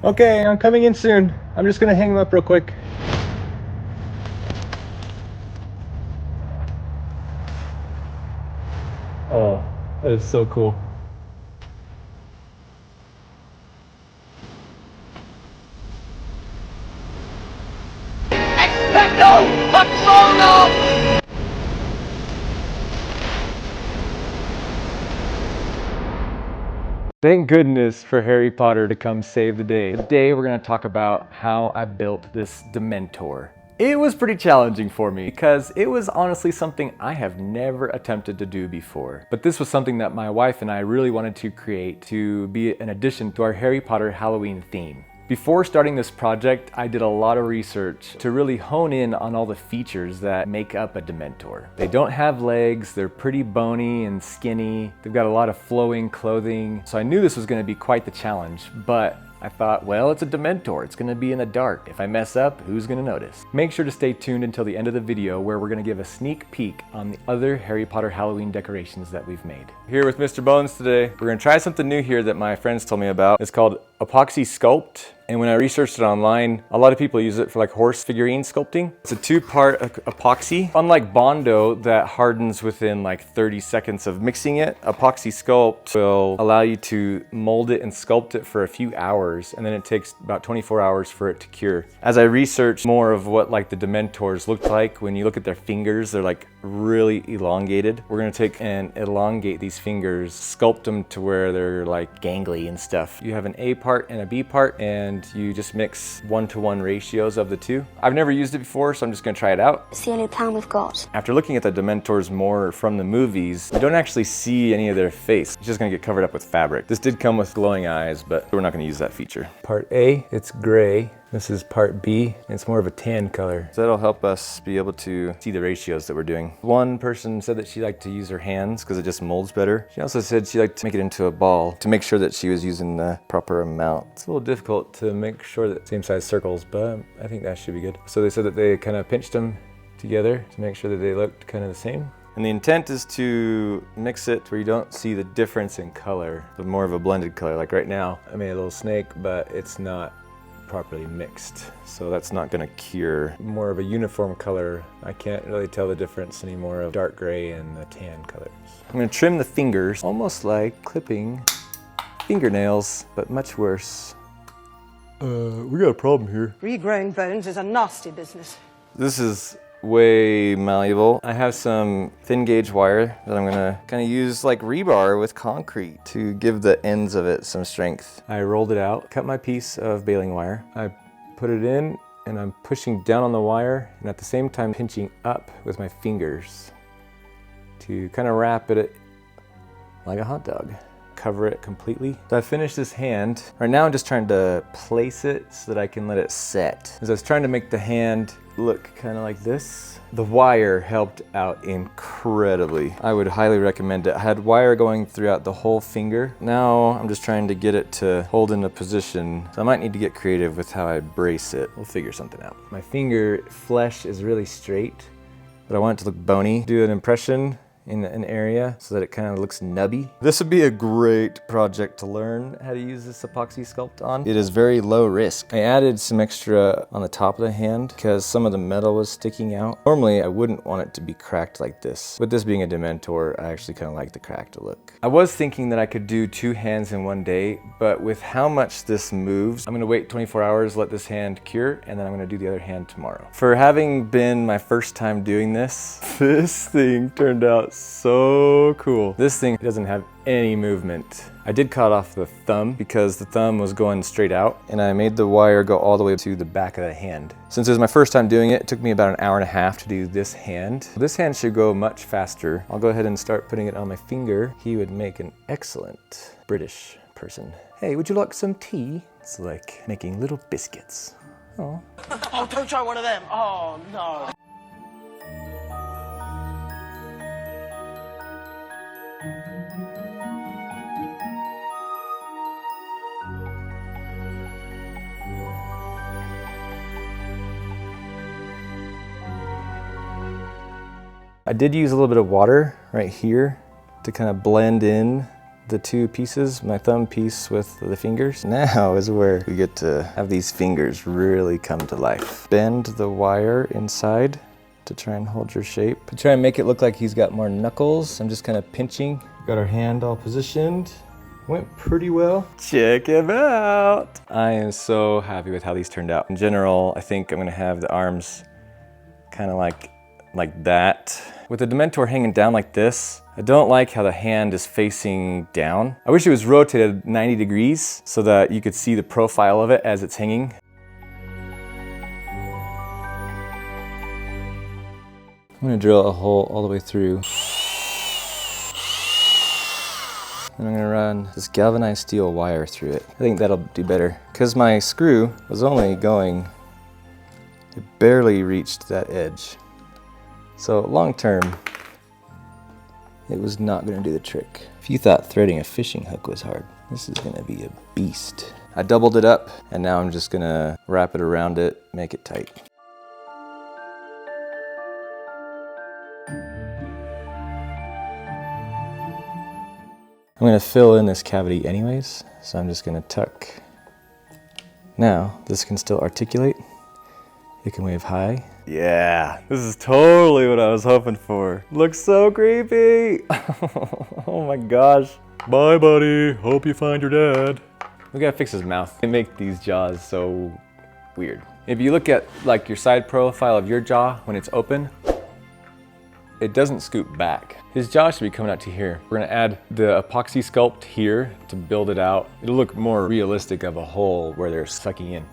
Okay, I'm coming in soon. I'm just gonna hang them up real quick. Oh, that is so cool. Expecto Patronum! Thank goodness for Harry Potter to come save the day. Today we're gonna talk about how I built this Dementor. It was pretty challenging for me because it was honestly something I have never attempted to do before. But this was something that my wife and I really wanted to create to be an addition to our Harry Potter Halloween theme. Before starting this project, I did a lot of research to really hone in on all the features that make up a Dementor. They don't have legs, they're pretty bony and skinny, they've got a lot of flowing clothing, so I knew this was going to be quite the challenge, but I thought, well, it's a Dementor, it's gonna be in the dark. If I mess up, who's gonna notice? Make sure to stay tuned until the end of the video where we're gonna give a sneak peek on the other Harry Potter Halloween decorations that we've made. Here with Mr. Bones today, we're gonna try something new here that my friends told me about. It's called Apoxie Sculpt. And when I researched it online, a lot of people use it for like horse figurine sculpting. It's a two-part epoxy. Unlike Bondo that hardens within like 30 seconds of mixing it, Apoxie Sculpt will allow you to mold it and sculpt it for a few hours, and then it takes about 24 hours for it to cure. As I researched more of what like the Dementors look like, when you look at their fingers, they're like really elongated. We're gonna take and elongate these fingers, sculpt them to where they're like gangly and stuff. You have an A part and a B part, and you just mix 1-to-1 ratios of the two. I've never used it before, so I'm just gonna try it out. It's the only plan we've got. After looking at the Dementors more from the movies, you don't actually see any of their face. It's just gonna get covered up with fabric. This did come with glowing eyes, but we're not gonna use that feature. Part A, it's gray. This is part B, and it's more of a tan color. So that'll help us be able to see the ratios that we're doing. One person said that she liked to use her hands because it just molds better. She also said she liked to make it into a ball to make sure that she was using the proper amount. It's a little difficult to make sure that same size circles, but I think that should be good. So they said that they kind of pinched them together to make sure that they looked kind of the same. And the intent is to mix it where you don't see the difference in color, but more of a blended color. Like right now, I made a little snake, but it's not properly mixed, so that's not going to cure. More of a uniform color. I can't really tell the difference anymore of dark gray and the tan colors. I'm going to trim the fingers, almost like clipping fingernails, but much worse. We got a problem here. Regrowing bones is a nasty business. This is way malleable. I have some thin gauge wire that I'm gonna kind of use like rebar with concrete to give the ends of it some strength. I rolled it out, cut my piece of baling wire. I put it in and I'm pushing down on the wire and at the same time pinching up with my fingers to kind of wrap it like a hot dog. Cover it completely. So I finished this hand. Right now I'm just trying to place it so that I can let it set. As I was trying to make the hand look kind of like this, the wire helped out incredibly. I would highly recommend it. I had wire going throughout the whole finger. Now I'm just trying to get it to hold in a position. So I might need to get creative with how I brace it. We'll figure something out. My finger flesh is really straight, but I want it to look bony. Do an impression in an area so that it kind of looks nubby. This would be a great project to learn how to use this epoxy sculpt on. It is very low risk. I added some extra on the top of the hand because some of the metal was sticking out. Normally I wouldn't want it to be cracked like this. With this being a Dementor, I actually kind of like the cracked look. I was thinking that I could do 2 hands in one day, but with how much this moves, I'm gonna wait 24 hours, let this hand cure, and then I'm gonna do the other hand tomorrow. For having been my first time doing this, this thing turned out so cool. This thing doesn't have any movement. I did cut off the thumb because the thumb was going straight out, and I made the wire go all the way to the back of the hand. Since it was my first time doing it, it took me about an hour and a half to do this hand. This hand should go much faster. I'll go ahead and start putting it on my finger. He would make an excellent British person. Hey, would you like some tea? It's like making little biscuits. Oh. Oh, don't try one of them. Oh, no. I did use a little bit of water right here to kind of blend in the two pieces, my thumb piece with the fingers. Now is where we get to have these fingers really come to life. Bend the wire inside to try and hold your shape. To try and make it look like he's got more knuckles, I'm just kind of pinching. Got our hand all positioned. Went pretty well. Check him out. I am so happy with how these turned out. In general, I think I'm gonna have the arms kind of like that. With the Dementor hanging down like this, I don't like how the hand is facing down. I wish it was rotated 90 degrees so that you could see the profile of it as it's hanging. I'm gonna drill a hole all the way through. And I'm gonna run this galvanized steel wire through it. I think that'll do better. Because my screw was only going, it barely reached that edge. So long term, it was not gonna do the trick. If you thought threading a fishing hook was hard, this is gonna be a beast. I doubled it up, and now I'm just gonna wrap it around it, make it tight. I'm gonna fill in this cavity anyways, so I'm just gonna tuck. Now, this can still articulate. It can wave high. Yeah, this is totally what I was hoping for. Looks so creepy. Oh my gosh. Bye, buddy. Hope you find your dad. We gotta fix his mouth. They make these jaws so weird. If you look at like your side profile of your jaw when it's open, it doesn't scoop back. His jaw should be coming out to here. We're gonna add the epoxy sculpt here to build it out. It'll look more realistic of a hole where they're sucking in.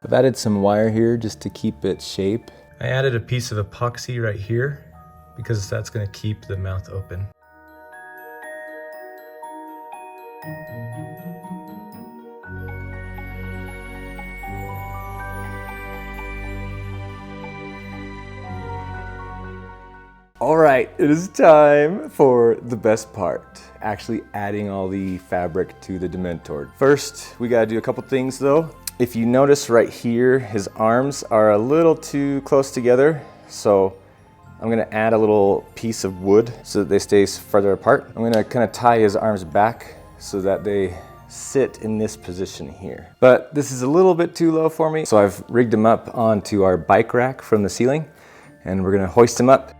I've added some wire here just to keep its shape. I added a piece of epoxy right here because that's gonna keep the mouth open. All right, it is time for the best part, actually adding all the fabric to the Dementor. First, we gotta do a couple things though. If you notice right here, his arms are a little too close together, so I'm gonna add a little piece of wood so that they stay further apart. I'm gonna kind of tie his arms back so that they sit in this position here. But this is a little bit too low for me, so I've rigged him up onto our bike rack from the ceiling, and we're gonna hoist him up.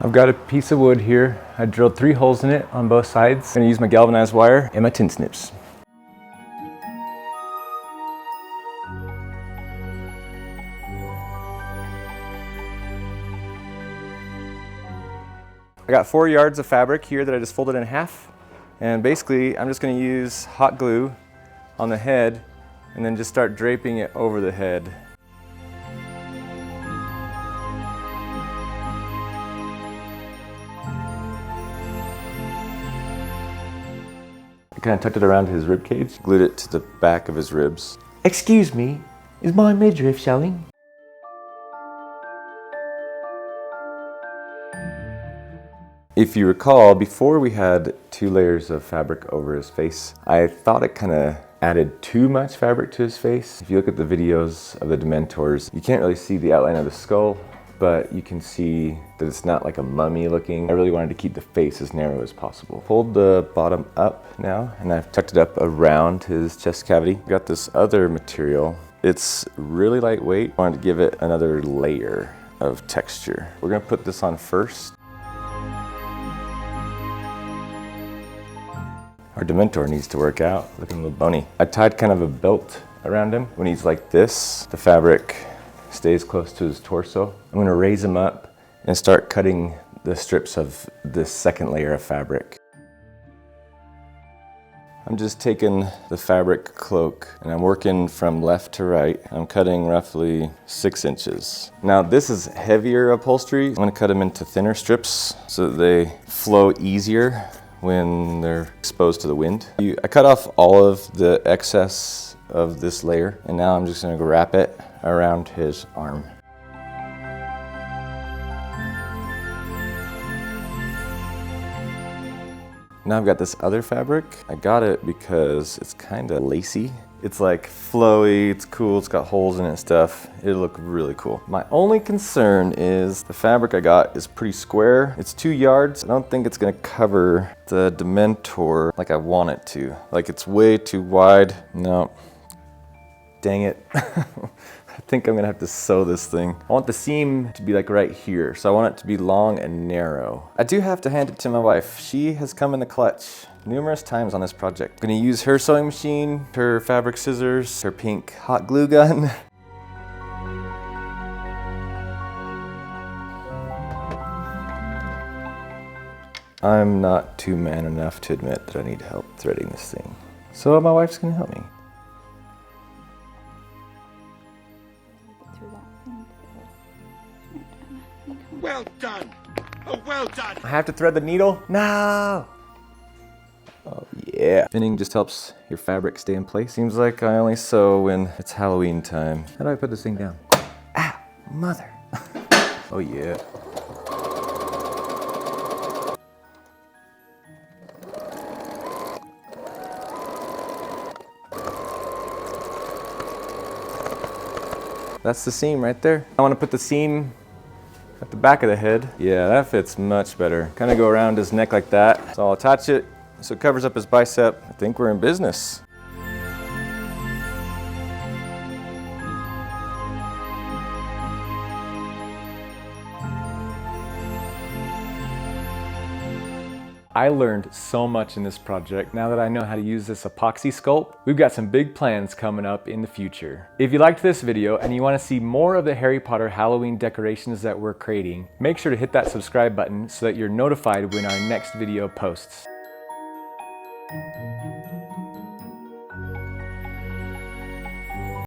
I've got a piece of wood here. I drilled 3 holes in it on both sides. I'm gonna use my galvanized wire and my tin snips. I got 4 yards of fabric here that I just folded in half. And basically, I'm just gonna use hot glue on the head and then just start draping it over the head. I kind of tucked it around his rib cage, glued it to the back of his ribs. Excuse me, is my midriff showing? If you recall, before we had 2 layers of fabric over his face, I thought it kind of added too much fabric to his face. If you look at the videos of the Dementors, you can't really see the outline of the skull, but you can see that it's not like a mummy looking. I really wanted to keep the face as narrow as possible. Pulled the bottom up now, and I've tucked it up around his chest cavity. Got this other material. It's really lightweight. I wanted to give it another layer of texture. We're gonna put this on first. Our Dementor needs to work out, looking a little bony. I tied kind of a belt around him. When he's like this, the fabric stays close to his torso. I'm gonna raise him up and start cutting the strips of this second layer of fabric. I'm just taking the fabric cloak and I'm working from left to right. I'm cutting roughly 6 inches. Now this is heavier upholstery. I'm gonna cut them into thinner strips so that they flow easier when they're exposed to the wind. I cut off all of the excess of this layer, and now I'm just gonna wrap it around his arm. Now I've got this other fabric. I got it because it's kind of lacy, It's like flowy, it's cool, it's got holes in it and stuff. It'll look really cool. My only concern is the fabric I got is pretty square. It's 2 yards. I don't think it's gonna cover the Dementor like I want it to. Like it's way too wide. No, dang it. I think I'm gonna have to sew this thing. I want the seam to be like right here, so I want it to be long and narrow. I do have to hand it to my wife. She has come in the clutch numerous times on this project. I'm gonna use her sewing machine, her fabric scissors, her pink hot glue gun. I'm not too man enough to admit that I need help threading this thing. So my wife's gonna help me. Well done! Oh, well done! I have to thread the needle? No! Oh yeah. Thinning just helps your fabric stay in place. Seems like I only sew when it's Halloween time. How do I put this thing down? Ah, mother. Oh yeah. That's the seam right there. I want to put the seam at the back of the head. Yeah, that fits much better. Kind of go around his neck like that. So I'll attach it so it covers up his bicep. I think we're in business. I learned so much in this project now that I know how to use this epoxy sculpt. We've got some big plans coming up in the future. If you liked this video and you want to see more of the Harry Potter Halloween decorations that we're creating, make sure to hit that subscribe button so that you're notified when our next video posts.